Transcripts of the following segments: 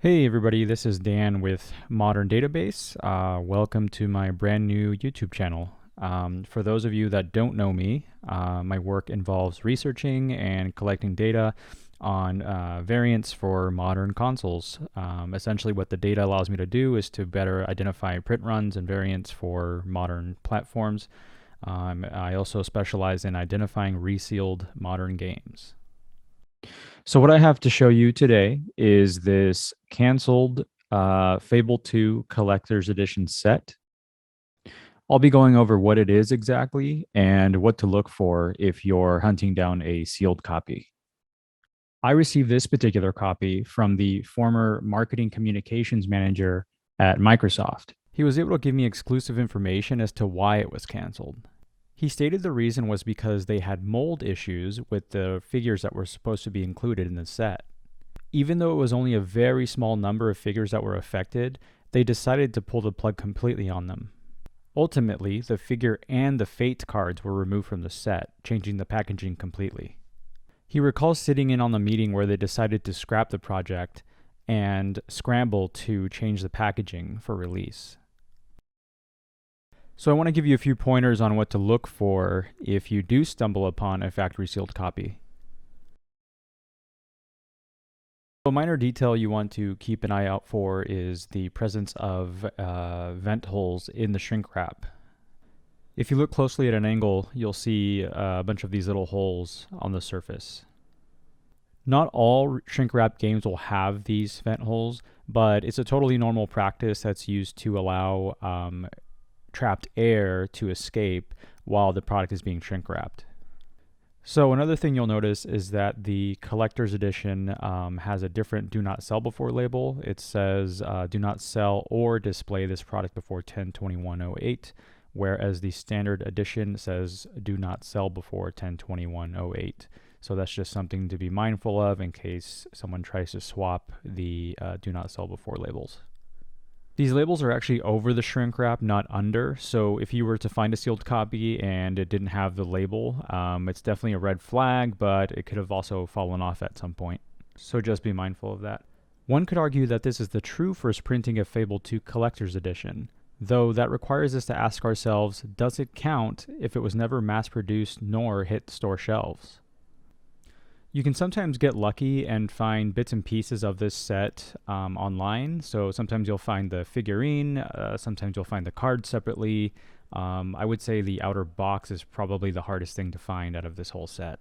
Hey everybody, this is Dan with Modern Database. Welcome to my brand new YouTube channel. For those of you that don't know me, my work involves researching and collecting data on variants for modern consoles. Essentially what the data allows me to do is to better identify print runs and variants for modern platforms. I also specialize in identifying resealed modern games. So what I have to show you today is this canceled Fable 2 Collector's Edition set. I'll be going over what it is exactly and what to look for if you're hunting down a sealed copy. I received this particular copy from the former marketing communications manager at Microsoft. He was able to give me exclusive information as to why it was canceled. He stated the reason was because they had mold issues with the figures that were supposed to be included in the set. Even though it was only a very small number of figures that were affected, they decided to pull the plug completely on them. Ultimately, the figure and the Fate cards were removed from the set, changing the packaging completely. He recalls sitting in on the meeting where they decided to scrap the project and scramble to change the packaging for release. So I want to give you a few pointers on what to look for if you do stumble upon a factory sealed copy. A minor detail you want to keep an eye out for is the presence of vent holes in the shrink wrap. If you look closely at an angle, you'll see a bunch of these little holes on the surface. Not all shrink wrap games will have these vent holes, but it's a totally normal practice that's used to allow trapped air to escape while the product is being shrink wrapped. So another thing you'll notice is that the collector's edition has a different do not sell before label. It says do not sell or display this product before 10/21/08, whereas the standard edition says do not sell before 10/21/08. So that's just something to be mindful of in case someone tries to swap the do not sell before labels. These labels are actually over the shrink wrap, not under. So if you were to find a sealed copy and it didn't have the label, it's definitely a red flag, but it could have also fallen off at some point. So just be mindful of that. One could argue that this is the true first printing of Fable 2 Collector's Edition, though that requires us to ask ourselves, does it count if it was never mass-produced nor hit store shelves? You can sometimes get lucky and find bits and pieces of this set online. So sometimes you'll find the figurine, sometimes you'll find the card separately. I would say the outer box is probably the hardest thing to find out of this whole set.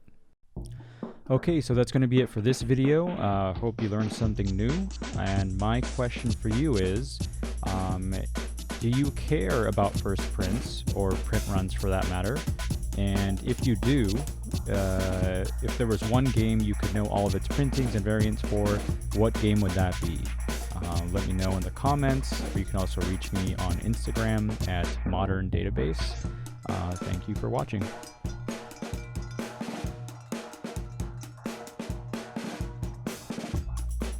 Okay, so that's going to be it for this video. Hope you learned something new. And my question for you is, do you care about first prints, or print runs for that matter? And if you do, if there was one game you could know all of its printings and variants for, what game would that be? Let me know in the comments. Or you can also reach me on Instagram at Modern Database. Thank you for watching.